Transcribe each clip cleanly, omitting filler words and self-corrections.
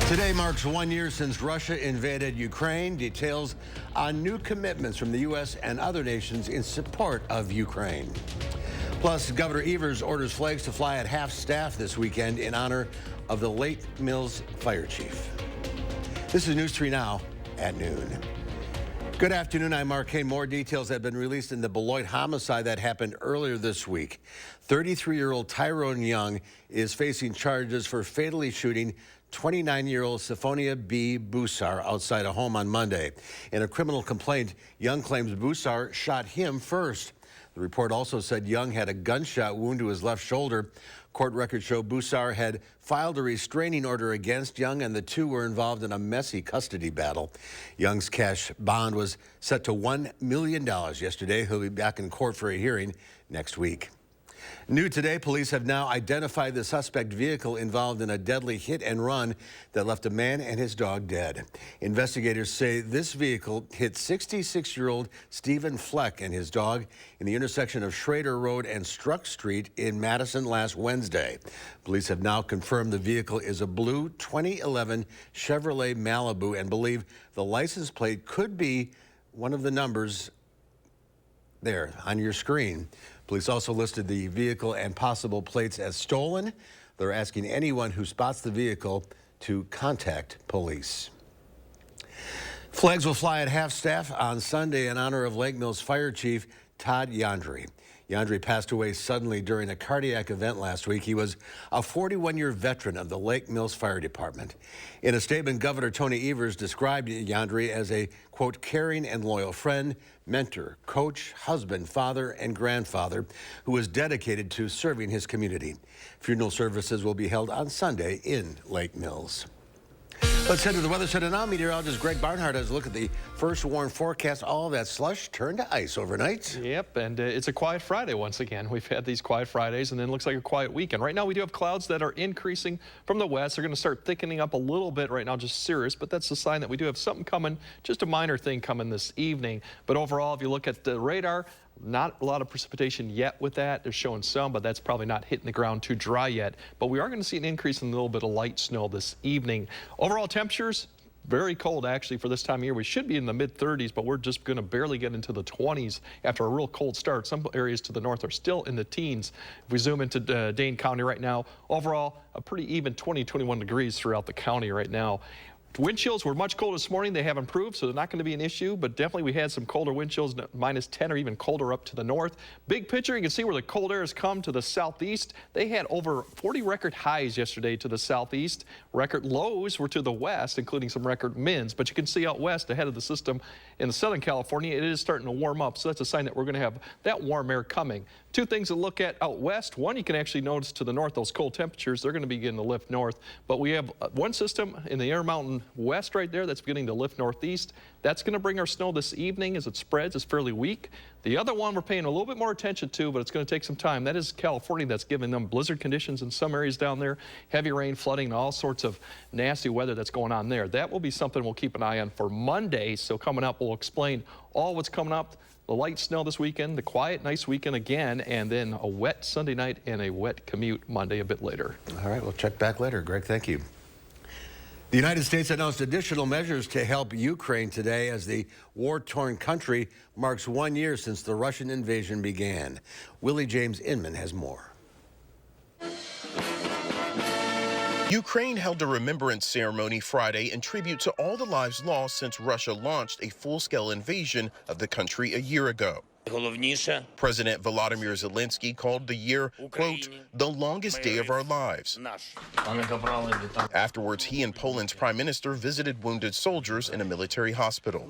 Today marks 1 year since Russia invaded Ukraine. Details on new commitments from the U.S. and other nations in support of Ukraine. Plus, Governor Evers orders flags to fly at half-staff this weekend in honor of the Lake Mills fire chief. This is News 3 Now at noon. Good afternoon, I'm Mark Kane. More details have been released in the Beloit homicide that happened earlier this week. 33-year-old Tyrone Young is facing charges for fatally shooting 29-year-old Siphonia B. Busar outside a home on Monday. In a criminal complaint, Young claims Busar shot him first. The report also said Young had a gunshot wound to his left shoulder. Court records show Busar had filed a restraining order against Young, and the two were involved in a messy custody battle. Young's cash bond was set to $1 million yesterday. He'll be back in court for a hearing next week. New today, police have now identified the suspect vehicle involved in a deadly hit and run that left a man and his dog dead. Investigators say this vehicle hit 66-year-old Stephen Fleck and his dog in the intersection of Schrader Road and Struck Street in Madison last Wednesday. Police have now confirmed the vehicle is a blue 2011 Chevrolet Malibu and believe the license plate could be one of the numbers there on your screen. Police also listed the vehicle and possible plates as stolen. They're asking anyone who spots the vehicle to contact police. Flags will fly at half-staff on Sunday in honor of Lake Mills Fire Chief Todd Yandry. Yandry passed away suddenly during a cardiac event last week. He was a 41-year veteran of the Lake Mills Fire Department. In a statement, Governor Tony Evers described Yandry as a, quote, caring and loyal friend, mentor, coach, husband, father, and grandfather who was dedicated to serving his community. Funeral services will be held on Sunday in Lake Mills. Let's head to the weather center now. Meteorologist Greg Barnhart has a look at the first warn forecast. All of that slush turned to ice overnight. Yep, and it's a quiet Friday once again. We've had these quiet Fridays, and then it looks like a quiet weekend. Right now, we do have clouds that are increasing from the west. They're going to start thickening up a little bit right now, just cirrus, but that's a sign that we do have something coming, just a minor thing coming this evening. But overall, if you look at the radar, not a lot of precipitation yet with that. They're showing some, but that's probably not hitting the ground too dry yet. But we are going to see an increase in a little bit of light snow this evening. Overall temperatures, very cold actually for this time of year. We should be in the mid-30s, but we're just going to barely get into the 20s after a real cold start. Some areas to the north are still in the teens. If we zoom into Dane County right now, overall a pretty even 20-21 degrees throughout the county right now. Wind chills were much colder this morning. They have improved, so they're not going to be an issue, but definitely we had some colder wind chills, minus 10 or even colder up to the north. Big picture, you can see where the cold air has come to the southeast. They had over 40 record highs yesterday to the southeast. Record lows were to the west, including some record mids, but you can see out west ahead of the system in Southern California, it is starting to warm up, so that's a sign that we're going to have that warm air coming. Two things to look at out west. One, you can actually notice to the north, those cold temperatures, they're going to begin to lift north, but we have one system in the Intermountain West right there that's beginning to lift northeast. That's going to bring our snow this evening as it spreads. It's fairly weak. The other one we're paying a little bit more attention to, but it's going to take some time. That is California. That's giving them blizzard conditions in some areas down there, heavy rain, flooding, all sorts of nasty weather that's going on there. That will be something we'll keep an eye on for Monday. So coming up, we'll explain all what's coming up. The light snow this weekend, the quiet, nice weekend again, and then a wet Sunday night and a wet commute Monday a bit later. All right, we'll check back later. Greg, thank you. The United States announced additional measures to help Ukraine today as the war-torn country marks 1 year since the Russian invasion began. Willie James Inman has more. Ukraine held a remembrance ceremony Friday in tribute to all the lives lost since Russia launched a full-scale invasion of the country a year ago. President Volodymyr Zelensky called the year, quote, the longest day of our lives. Afterwards, he and Poland's prime minister visited wounded soldiers in a military hospital.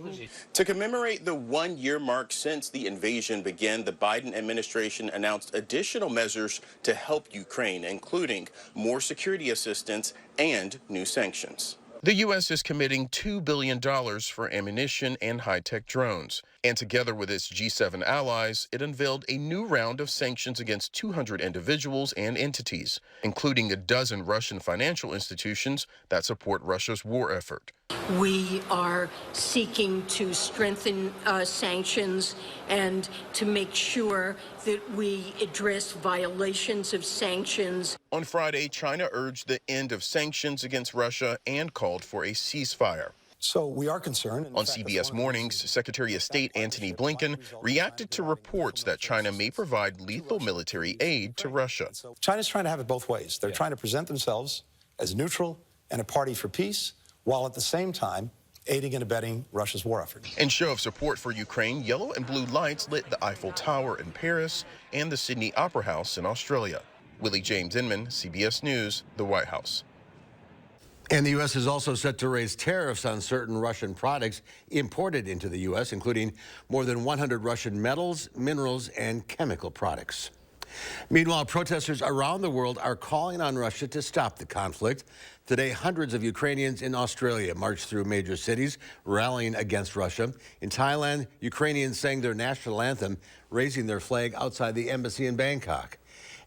To commemorate the 1 year mark since the invasion began, the Biden administration announced additional measures to help Ukraine, including more security assistance and new sanctions. The U.S. is committing $2 billion for ammunition and high-tech drones. And together with its G7 allies, it unveiled a new round of sanctions against 200 individuals and entities, including a dozen Russian financial institutions that support Russia's war effort. We are seeking to strengthen sanctions and to make sure that we address violations of sanctions. On Friday, China urged the end of sanctions against Russia and called for a ceasefire. So we are concerned. On CBS Mornings, Secretary of State Antony Blinken reacted to reports that China may provide lethal military aid to Russia. China's trying to have it both ways. They're trying to present themselves as neutral and a party for peace, while at the same time aiding and abetting Russia's war effort. In show of support for Ukraine, yellow and blue lights lit the Eiffel Tower in Paris and the Sydney Opera House in Australia. Willie James Inman, CBS News, the White House. And the U.S. is also set to raise tariffs on certain Russian products imported into the U.S., including more than 100 Russian metals, minerals, and chemical products. Meanwhile, protesters around the world are calling on Russia to stop the conflict. Today, hundreds of Ukrainians in Australia marched through major cities, rallying against Russia. In Thailand, Ukrainians sang their national anthem, raising their flag outside the embassy in Bangkok.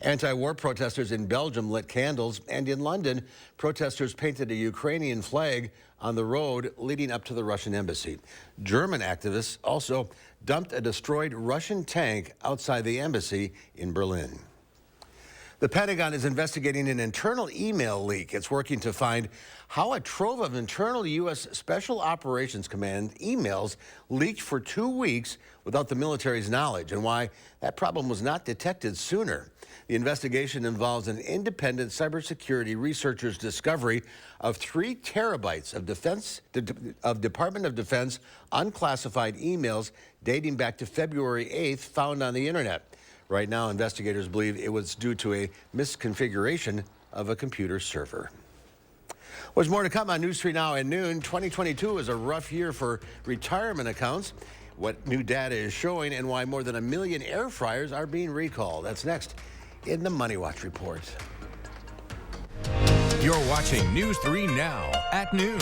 Anti-war protesters in Belgium lit candles, and in London, protesters painted a Ukrainian flag on the road leading up to the Russian embassy. German activists also dumped a destroyed Russian tank outside the embassy in Berlin. The Pentagon is investigating an internal email leak. It's working to find how a trove of internal U.S. Special Operations Command emails leaked for 2 weeks without the military's knowledge, and why that problem was not detected sooner. The investigation involves an independent cybersecurity researcher's discovery of 3 terabytes of Department of Defense unclassified emails dating back to February 8th found on the internet. Right now, investigators believe it was due to a misconfiguration of a computer server. There's more to come on News 3 Now at noon. 2022 is a rough year for retirement accounts. What new data is showing and why more than 1 million air fryers are being recalled. That's next in the Money Watch Report. You're watching News 3 Now at noon.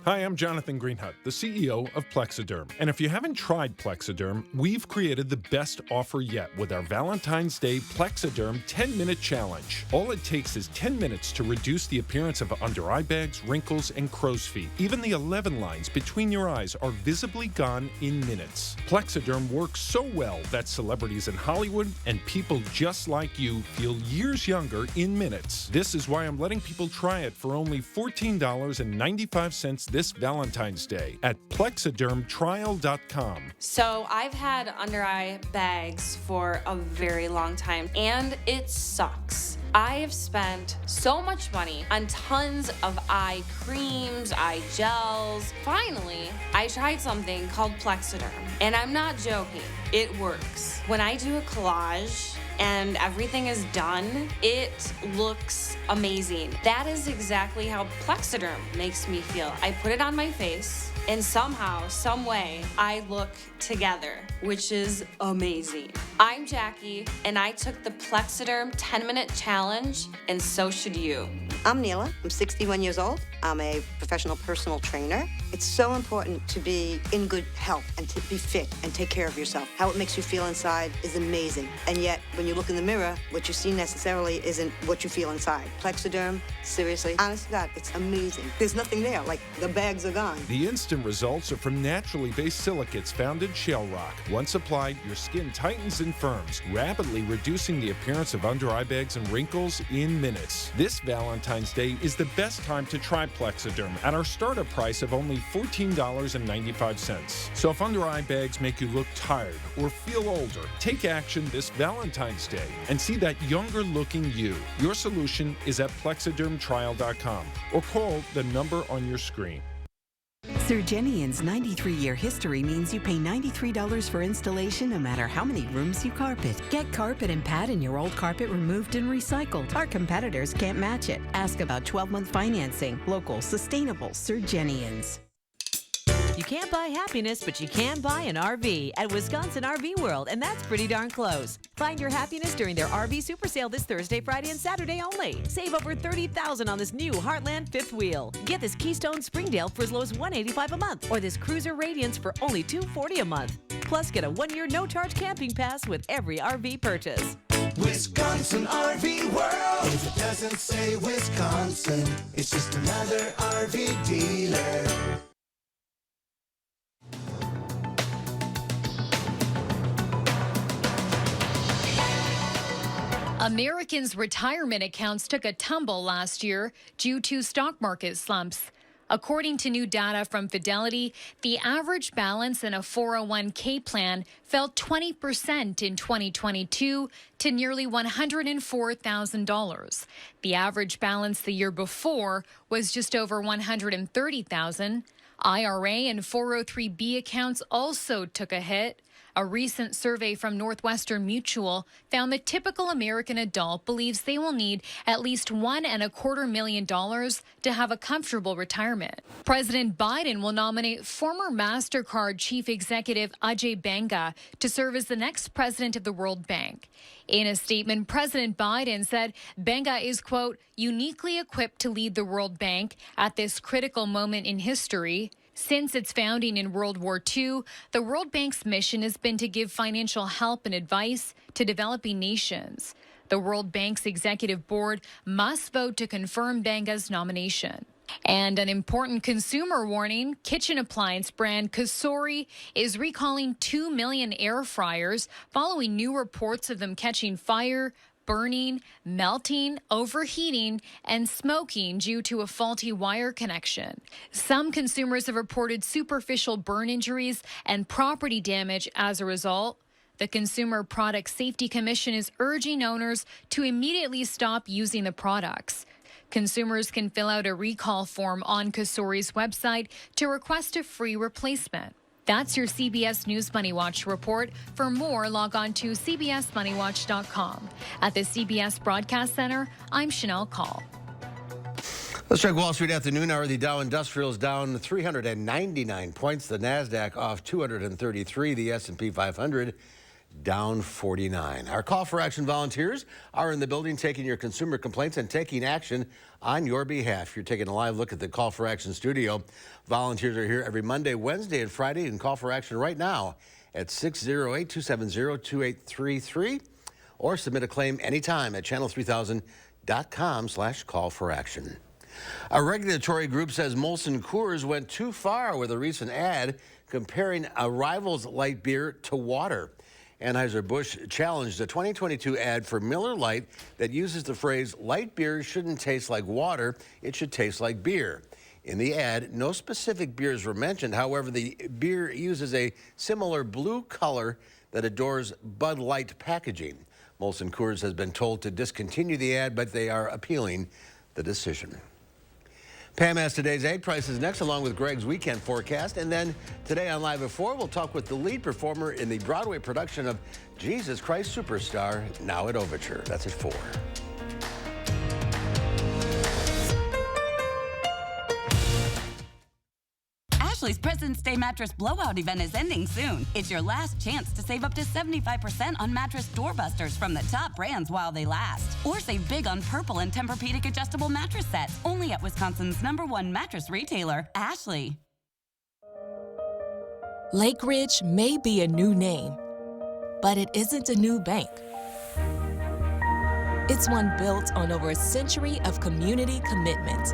Hi, I'm Jonathan Greenhut, the CEO of Plexiderm. And if you haven't tried Plexiderm, we've created the best offer yet with our Valentine's Day Plexiderm 10-minute challenge. All it takes is 10 minutes to reduce the appearance of under-eye bags, wrinkles, and crow's feet. Even the 11 lines between your eyes are visibly gone in minutes. Plexiderm works so well that celebrities in Hollywood and people just like you feel years younger in minutes. This is why I'm letting people try it for only $14.95 this Valentine's Day at plexidermtrial.com. So I've had under-eye bags for a very long time, and it sucks. I have spent so much money on tons of eye creams, eye gels. Finally, I tried something called Plexiderm, and I'm not joking. It works. When I do a collage and everything is done, it looks amazing. That is exactly how Plexiderm makes me feel. I put it on my face, and somehow, some way, I look together, which is amazing. I'm Jackie, and I took the Plexiderm 10-minute challenge, and so should you. I'm Neela. I'm 61 years old. I'm a professional personal trainer. It's so important to be in good health and to be fit and take care of yourself. How it makes you feel inside is amazing. And yet, when you look in the mirror, what you see necessarily isn't what you feel inside. Plexiderm, seriously, honest to God, it's amazing. There's nothing there, like the bags are gone. The instant results are from naturally based silicates found in shale rock. Once applied, your skin tightens and firms, rapidly reducing the appearance of under-eye bags and wrinkles in minutes. This Valentine's Day is the best time to try Plexiderm at our starter price of only $14.95. So if under-eye bags make you look tired or feel older, take action this Valentine's Day and see that younger-looking you. Your solution is at plexidermtrial.com or call the number on your screen. Surgenian's 93-year history means you pay $93 for installation no matter how many rooms you carpet. Get carpet and pad in your old carpet removed and recycled. Our competitors can't match it. Ask about 12-month financing. Local, sustainable Surgenians. You can't buy happiness, but you can buy an RV at Wisconsin RV World, and that's pretty darn close. Find your happiness during their RV Super Sale this Thursday, Friday, and Saturday only. Save over $30,000 on this new Heartland fifth wheel. Get this Keystone Springdale for as low as $185 a month, or this Cruiser Radiance for only $240 a month. Plus, get a 1-year no-charge camping pass with every RV purchase. Wisconsin RV World. If it doesn't say Wisconsin, it's just another RV dealer. Americans' retirement accounts took a tumble last year due to stock market slumps. According to new data from Fidelity, the average balance in a 401k plan fell 20% in 2022 to nearly $104,000. The average balance the year before was just over $130,000. IRA and 403b accounts also took a hit. A recent survey from Northwestern Mutual found the typical American adult believes they will need at least $1.25 million to have a comfortable retirement. President Biden will nominate former MasterCard chief executive Ajay Banga to serve as the next president of the World Bank. In a statement, President Biden said Banga is, quote, uniquely equipped to lead the World Bank at this critical moment in history. Since its founding in World War II, the World Bank's mission has been to give financial help and advice to developing nations. The World Bank's executive board must vote to confirm Banga's nomination. And an important consumer warning, kitchen appliance brand Cosori is recalling 2 million air fryers following new reports of them catching fire, burning, melting, overheating, and smoking due to a faulty wire connection. Some consumers have reported superficial burn injuries and property damage as a result. The Consumer Product Safety Commission is urging owners to immediately stop using the products. Consumers can fill out a recall form on Cosori's website to request a free replacement. That's your CBS News Money Watch report. For more, log on to cbsmoneywatch.com. At the CBS Broadcast Center, I'm Chanel Call. Let's check Wall Street afternoon hour. The Dow Industrials down 399 points. The NASDAQ off 233. The S&P 500 down 49. Our call for action volunteers are in the building taking your consumer complaints and taking action on your behalf. You're taking a live look at the Call for Action studio. Volunteers are here every Monday, Wednesday, and Friday, and call for action right now at 608-270-2833 or submit a claim anytime at channel3000.com/call-for-action. A regulatory group says Molson Coors went too far with a recent ad comparing a rival's light beer to water. Anheuser-Busch challenged a 2022 ad for Miller Lite that uses the phrase, light beer shouldn't taste like water, it should taste like beer. In the ad, no specific beers were mentioned. However, the beer uses a similar blue color that adorns Bud Light packaging. Molson Coors has been told to discontinue the ad, but they are appealing the decision. Pam has today's egg prices next, along with Greg's weekend forecast. And then today on Live at 4, we'll talk with the lead performer in the Broadway production of Jesus Christ Superstar, now at Overture. That's at 4. Ashley's President's Day mattress blowout event is ending soon. It's your last chance to save up to 75% on mattress doorbusters from the top brands while they last. Or save big on Purple and Tempur-Pedic adjustable mattress sets, only at Wisconsin's #1 mattress retailer, Ashley. Lake Ridge may be a new name, but it isn't a new bank. It's one built on over a century of community commitment.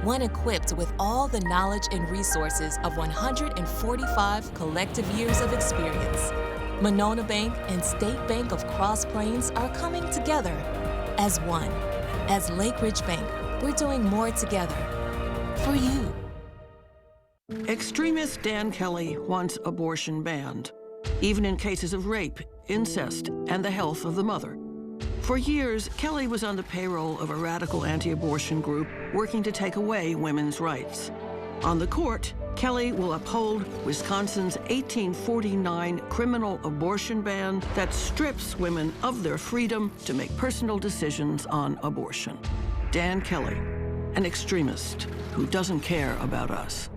One equipped with all the knowledge and resources of 145 collective years of experience. Monona Bank and State Bank of Cross Plains are coming together as one. As Lake Ridge Bank, we're doing more together for you. Extremist Dan Kelly wants abortion banned, even in cases of rape, incest, and the health of the mother. For years, Kelly was on the payroll of a radical anti-abortion group working to take away women's rights. On the court, Kelly will uphold Wisconsin's 1849 criminal abortion ban that strips women of their freedom to make personal decisions on abortion. Dan Kelly, an extremist who doesn't care about us.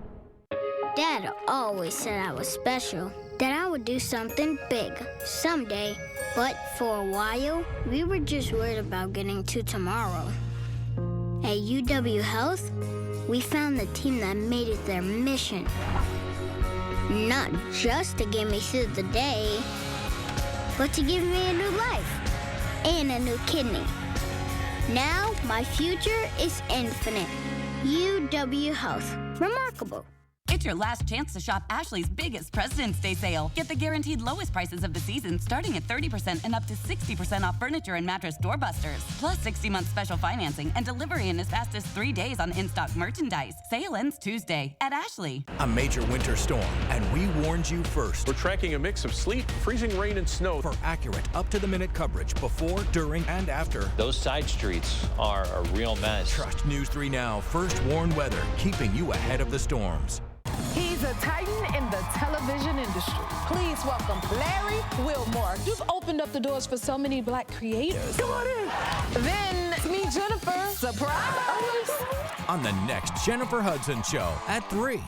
Dad always said I was special, that I would do something big someday. But for a while, we were just worried about getting to tomorrow. At UW Health, we found the team that made it their mission. Not just to get me through the day, but to give me a new life. and a new kidney. Now my future is infinite. UW Health. Remarkable. It's your last chance to shop Ashley's biggest President's Day sale. Get the guaranteed lowest prices of the season, starting at 30% and up to 60% off furniture and mattress doorbusters. Plus 60-month special financing and delivery in as fast as 3 days on in-stock merchandise. Sale ends Tuesday at Ashley. A major winter storm, and we warned you first. We're tracking a mix of sleet, freezing rain, and snow. For accurate, up-to-the-minute coverage before, during, and after. Those side streets are a real mess. Trust News 3 Now, first warn weather, keeping you ahead of the storms. He's a titan in the television industry. Please welcome Larry Wilmore. You've opened up the doors for so many black creators. Come on in. Then meet Jennifer. Surprise! On the next Jennifer Hudson Show at 3.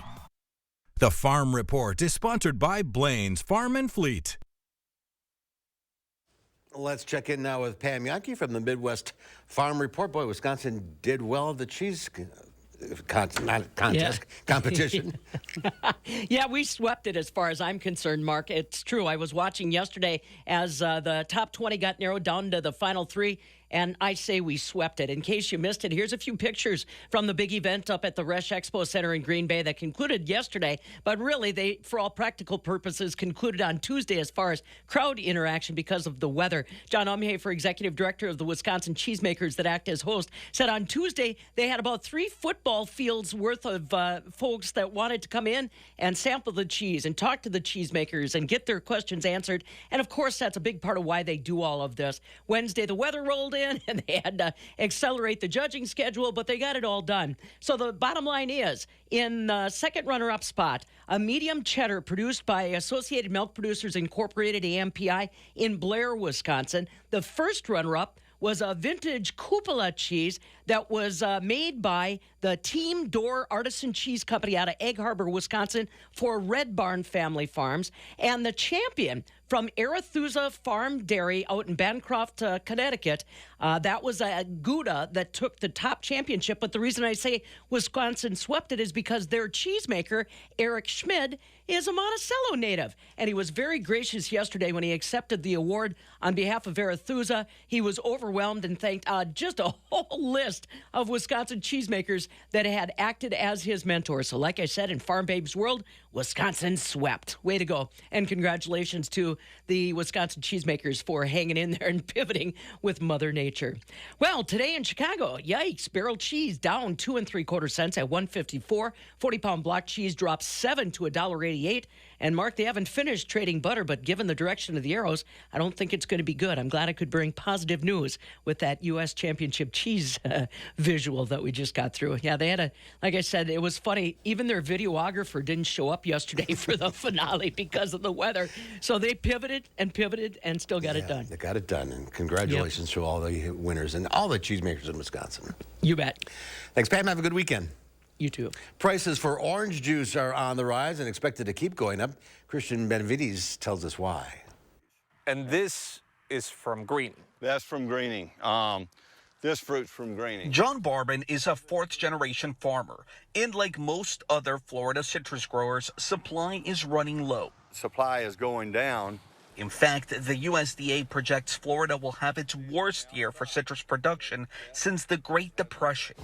The Farm Report is sponsored by Blaine's Farm and Fleet. Let's check in now with Pam Yankee from the Midwest Farm Report. Boy, Wisconsin did well at the cheese competition. Yeah, we swept it as far as I'm concerned, Mark. It's true. I was watching yesterday as the top 20 got narrowed down to the final 3. And I say we swept it. In case you missed it, here's a few pictures from the big event up at the Resch Expo Center in Green Bay that concluded yesterday. But really, they, for all practical purposes, concluded on Tuesday as far as crowd interaction because of the weather. John Umhafer, executive director of the Wisconsin Cheesemakers that act as host, said on Tuesday they had about 3 football fields worth of folks that wanted to come in and sample the cheese and talk to the cheesemakers and get their questions answered. And, of course, that's a big part of why they do all of this. Wednesday, the weather rolled in and they had to accelerate the judging schedule, but they got it all done. So the bottom line is, in the second runner-up spot, a medium cheddar produced by Associated Milk Producers Incorporated, AMPI, in Blair, Wisconsin. The first runner-up was a vintage cupola cheese that was made by the Team Door Artisan Cheese Company out of Egg Harbor, Wisconsin, for Red Barn Family Farms. And the champion from Arethusa Farm Dairy out in Bancroft, Connecticut, that was a Gouda that took the top championship. But the reason I say Wisconsin swept it is because their cheesemaker, Eric Schmid, is a Monticello native. And he was very gracious yesterday when he accepted the award on behalf of Arethusa. He was overwhelmed and thanked just a whole list of Wisconsin cheesemakers that had acted as his mentor. So like I said, in Farm Babes World, Wisconsin swept. Way to go. And congratulations to the Wisconsin cheesemakers for hanging in there and pivoting with Mother Nature. Well, today in Chicago, yikes, barrel cheese down 2 3/4 cents at $1.54. 40-pound block cheese dropped 7 to $1.88. And Mark, they haven't finished trading butter, but given the direction of the arrows, I don't think it's going to be good. I'm glad I could bring positive news with that U.S. Championship cheese visual that we just got through. Yeah, they had like I said, it was funny. Even their videographer didn't show up yesterday for the finale because of the weather. So they pivoted and still got it done. They got it done. And congratulations to all the winners and all the cheesemakers in Wisconsin. You bet. Thanks, Pam. Have a good weekend. You too. Prices for orange juice are on the rise and expected to keep going up. Christian Benavides tells us why. And this is from Greening. That's from Greening. This fruit's from Greening. John Barbin is a fourth-generation farmer. And like most other Florida citrus growers, supply is running low. Supply is going down. In fact, the USDA projects Florida will have its worst year for citrus production since the Great Depression.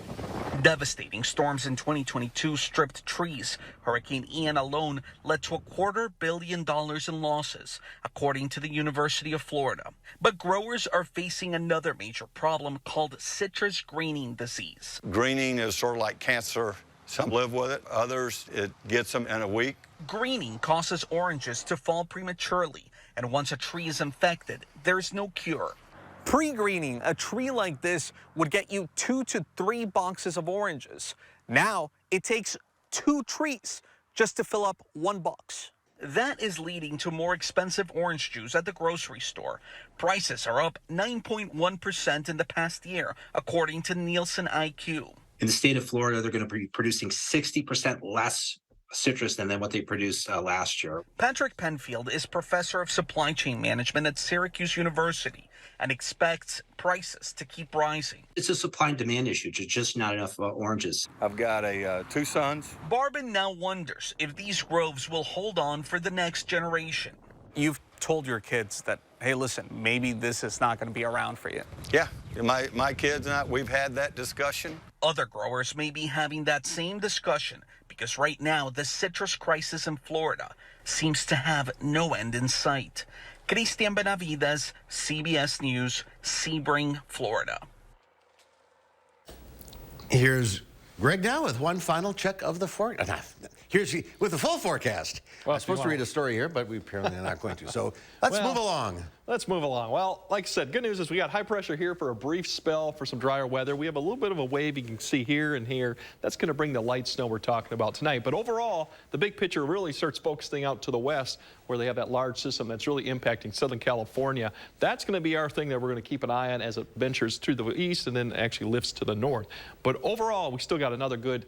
Devastating storms in 2022 stripped trees. Hurricane Ian alone led to $250 million in losses, according to the University of Florida. But growers are facing another major problem called citrus greening disease. Greening is sort of like cancer. Some live with it. Others, it gets them in a week. Greening causes oranges to fall prematurely. And once a tree is infected, there's no cure. Pre-greening, a tree like this would get you 2 to 3 boxes of oranges. Now, it takes 2 trees just to fill up 1 box. That is leading to more expensive orange juice at the grocery store. Prices are up 9.1% in the past year, according to Nielsen IQ. In the state of Florida, they're going to be producing 60% less citrus than what they produced last year. Patrick Penfield is professor of supply chain management at Syracuse University and expects prices to keep rising. It's a supply and demand issue. There's just not enough oranges. I've got 2 sons. Barbin now wonders if these groves will hold on for the next generation. You've told your kids that, hey, listen, maybe this is not going to be around for you? Yeah, my kids and I, we've had that discussion. Other growers may be having that same discussion because right now the citrus crisis in Florida seems to have no end in sight. Cristian Benavides, CBS News, Sebring, Florida. Here's Greg now with one final check of the forecast. Here's with the full forecast. Well, I'm supposed to read a story here, but we apparently are not going to. So let's move along. Let's move along. Well, like I said, good news is we got high pressure here for a brief spell for some drier weather. We have a little bit of a wave you can see here and here. That's going to bring the light snow we're talking about tonight. But overall, the big picture really starts focusing out to the west where they have that large system that's really impacting Southern California. That's going to be our thing that we're going to keep an eye on as it ventures through the east and then actually lifts to the north. But overall, we still got another good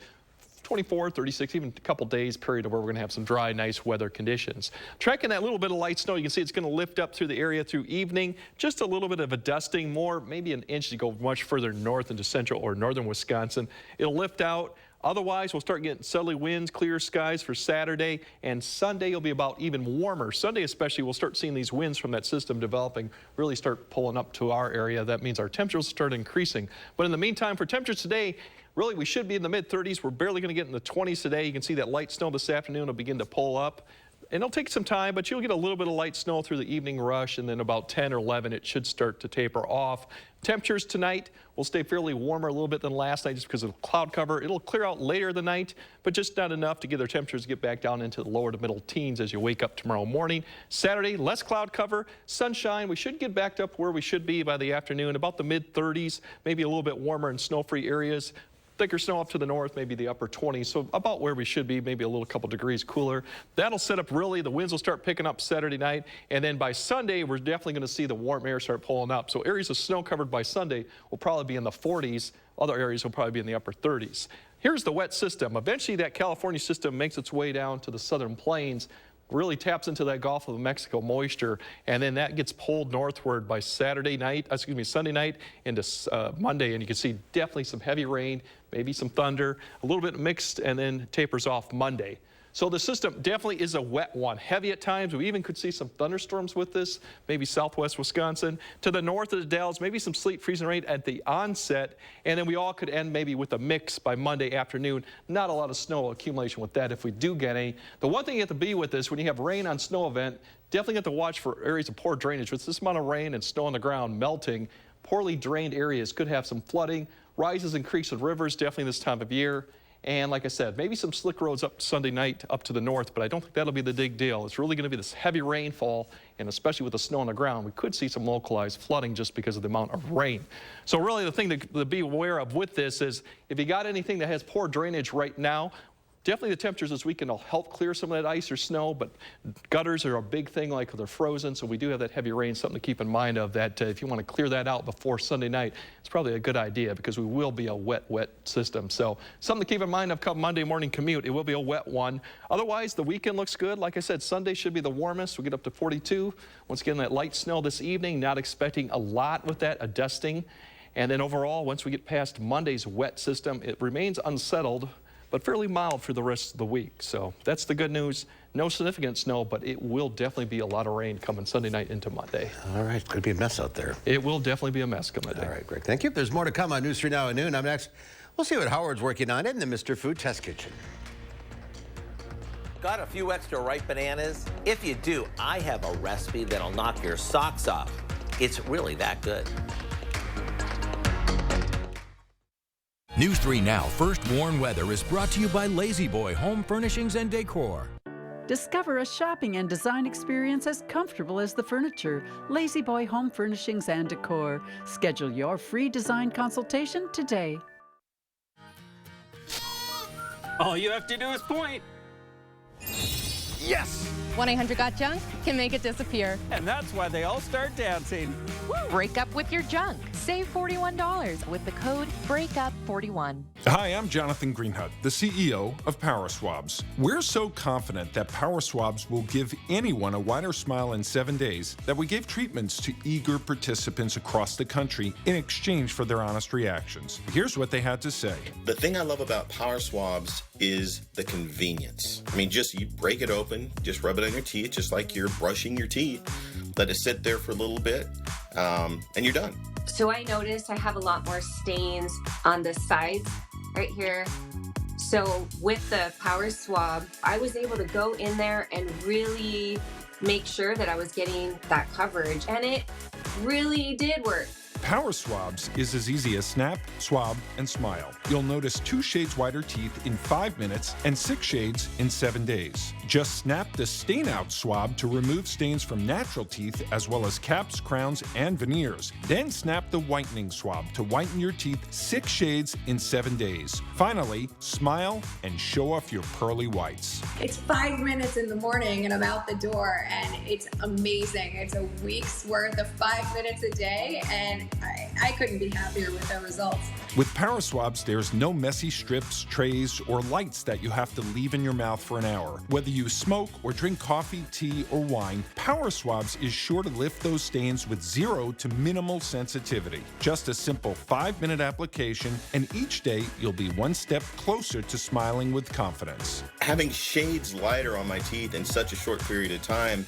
24, 36, even a couple days period where we're going to have some dry, nice weather conditions. Tracking that little bit of light snow, you can see it's going to lift up through the area through evening. Just a little bit of a dusting, more maybe an inch to go much further north into central or northern Wisconsin. It'll lift out. Otherwise, we'll start getting southerly winds, clear skies for Saturday, and Sunday will be about even warmer. Sunday especially, we'll start seeing these winds from that system developing really start pulling up to our area. That means our temperatures will start increasing. But in the meantime, for temperatures today, really, we should be in the mid-30s. We're barely going to get in the 20s today. You can see that light snow this afternoon will begin to pull up. And it'll take some time, but you'll get a little bit of light snow through the evening rush, and then about 10 or 11, it should start to taper off. Temperatures tonight will stay fairly warmer a little bit than last night just because of cloud cover. It'll clear out later in the night, but just not enough to get their temperatures to get back down into the lower to middle teens as you wake up tomorrow morning. Saturday, less cloud cover, sunshine. We should get back up where we should be by the afternoon, about the mid-30s, maybe a little bit warmer in snow-free areas. Thicker snow up to the north, maybe the upper 20s, so about where we should be, maybe a little couple degrees cooler. That'll set up really, the winds will start picking up Saturday night, and then by Sunday, we're definitely going to see the warm air start pulling up. So areas of snow covered by Sunday will probably be in the 40s. Other areas will probably be in the upper 30s. Here's the wet system. Eventually, that California system makes its way down to the southern plains, really taps into that Gulf of Mexico moisture, and then that gets pulled northward by Sunday night into Monday, and you can see definitely some heavy rain, maybe some thunder, a little bit mixed, and then tapers off Monday. So the system definitely is a wet one, heavy at times. We even could see some thunderstorms with this, maybe southwest Wisconsin. To the north of the Dells, maybe some sleet, freezing rain at the onset, and then we all could end maybe with a mix by Monday afternoon. Not a lot of snow accumulation with that if we do get any. The one thing you have to be with this, when you have rain on snow event, definitely have to watch for areas of poor drainage. With this amount of rain and snow on the ground melting, poorly drained areas could have some flooding, rises in creeks and rivers, definitely this time of year. And like I said, maybe some slick roads up Sunday night up to the north, but I don't think that'll be the big deal. It's really going to be this heavy rainfall, and especially with the snow on the ground, we could see some localized flooding just because of the amount of rain. So really the thing to be aware of with this is if you got anything that has poor drainage right now, definitely the temperatures this weekend will help clear some of that ice or snow, but gutters are a big thing, like they're frozen, so we do have that heavy rain, something to keep in mind of that. If you want to clear that out before Sunday night, it's probably a good idea because we will be a wet system. So something to keep in mind of come Monday morning commute. It will be a wet one. Otherwise, the weekend looks good. Like I said, Sunday should be the warmest. We get up to 42. Once again, that light snow this evening, not expecting a lot with that, a dusting. And then overall, once we get past Monday's wet system, it remains unsettled, but fairly mild for the rest of the week. So that's the good news. No significant snow, but it will definitely be a lot of rain coming Sunday night into Monday. All right, it's going to be a mess out there. It will definitely be a mess coming today. All right, Greg, thank you. There's more to come on News 3 Now at noon. Up next, we'll see what Howard's working on in the Mr. Food Test Kitchen. Got a few extra ripe bananas? If you do, I have a recipe that'll knock your socks off. It's really that good. News 3 Now First Warn Weather is brought to you by Lazy Boy Home Furnishings and Decor. Discover a shopping and design experience as comfortable as the furniture. Lazy Boy Home Furnishings and Decor. Schedule your free design consultation today. All you have to do is point. Yes! 1-800-GOT-JUNK can make it disappear. And that's why they all start dancing. Break up with your junk. Save $41 with the code BREAKUP41. Hi, I'm Jonathan Greenhut, the CEO of Power Swabs. We're so confident that Power Swabs will give anyone a wider smile in 7 days that we gave treatments to eager participants across the country in exchange for their honest reactions. Here's what they had to say. The thing I love about Power Swabs is the convenience. I mean, just you break it open, just rub it on your teeth, just like you're brushing your teeth. Let it sit there for a little bit, and you're done. So I noticed I have a lot more stains on the sides right here. So with the Power Swab, I was able to go in there and really make sure that I was getting that coverage, and it really did work. Power Swabs is as easy as snap, swab, and smile. You'll notice 2 shades whiter teeth in 5 minutes and 6 shades in 7 days. Just snap the stain out swab to remove stains from natural teeth as well as caps, crowns, and veneers. Then snap the whitening swab to whiten your teeth 6 shades in 7 days. Finally, smile and show off your pearly whites. It's 5 minutes in the morning and I'm out the door, and it's amazing. It's a week's worth of 5 minutes a day, and I couldn't be happier with the results. With Power Swabs, there's no messy strips, trays, or lights that you have to leave in your mouth for an hour. Whether you smoke or drink coffee, tea, or wine, Power Swabs is sure to lift those stains with 0 to minimal sensitivity. Just a simple 5-minute application, and each day you'll be 1 step closer to smiling with confidence. Having shades lighter on my teeth in such a short period of time,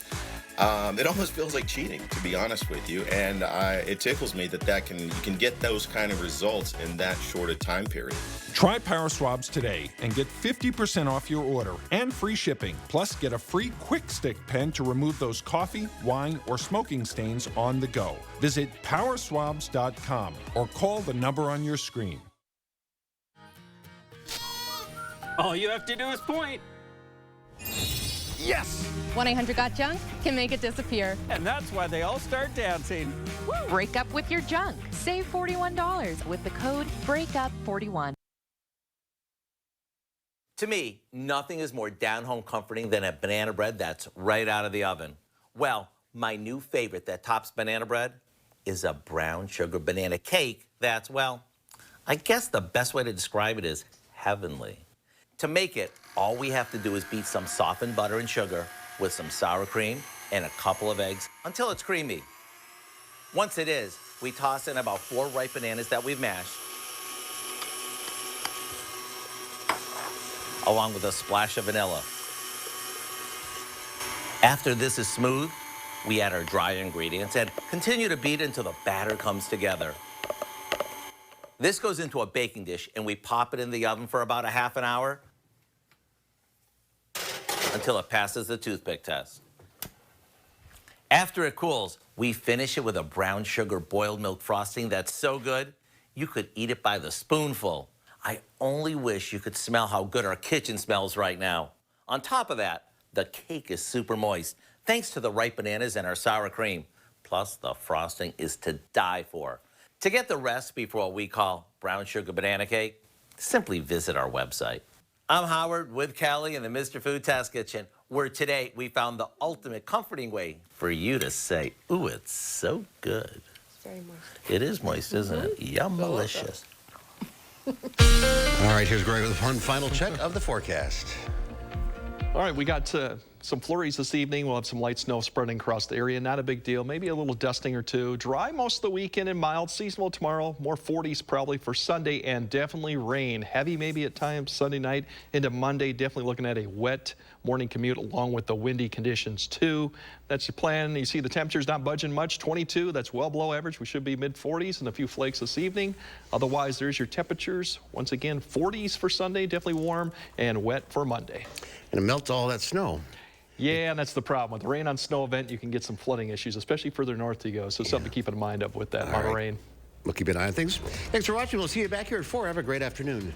it almost feels like cheating, to be honest with you, and it tickles me that you can get those kind of results in that short a time period. Try Power Swabs today and get 50% off your order and free shipping. Plus, get a free Quick Stick pen to remove those coffee, wine, or smoking stains on the go. Visit powerswabs.com or call the number on your screen. All you have to do is point. Yes! 1-800-GOT-JUNK can make it disappear. And that's why they all start dancing. Woo! Break up with your junk. Save $41 with the code BREAKUP41. To me, nothing is more down-home comforting than a banana bread that's right out of the oven. Well, my new favorite that tops banana bread is a brown sugar banana cake that's, well, I guess the best way to describe it is heavenly. To make it, all we have to do is beat some softened butter and sugar with some sour cream and a couple of eggs until it's creamy. Once it is, we toss in about 4 ripe bananas that we've mashed, along with a splash of vanilla. After this is smooth, we add our dry ingredients and continue to beat until the batter comes together. This goes into a baking dish and we pop it in the oven for about a half an hour until it passes the toothpick test. After it cools, we finish it with a brown sugar boiled milk frosting that's so good, you could eat it by the spoonful. I only wish you could smell how good our kitchen smells right now. On top of that, the cake is super moist, thanks to the ripe bananas and our sour cream. Plus, the frosting is to die for. To get the recipe for what we call brown sugar banana cake, simply visit our website. I'm Howard with Kelly in the Mr. Food Test Kitchen, where today we found the ultimate comforting way for you to say, ooh, it's so good. It's very moist. It is moist, isn't it? Yum-malicious. All right, here's Greg with one final check of the forecast. All right, we got some flurries this evening. We'll have some light snow spreading across the area. Not a big deal. Maybe a little dusting or two. Dry most of the weekend and mild. Seasonal tomorrow. More 40s probably for Sunday, and definitely rain. Heavy maybe at times Sunday night into Monday. Definitely looking at a wet morning commute along with the windy conditions too. That's your plan. You see the temperature's not budging much. 22. That's well below average. We should be mid-40s and a few flakes this evening. Otherwise, there's your temperatures. Once again, 40s for Sunday. Definitely warm and wet for Monday. And it melts all that snow. Yeah, and that's the problem. With the rain on snow event, you can get some flooding issues, especially further north you go. So something to keep in mind with that amount of rain. We'll keep an eye on things. Thanks for watching. We'll see you back here at 4. Have a great afternoon.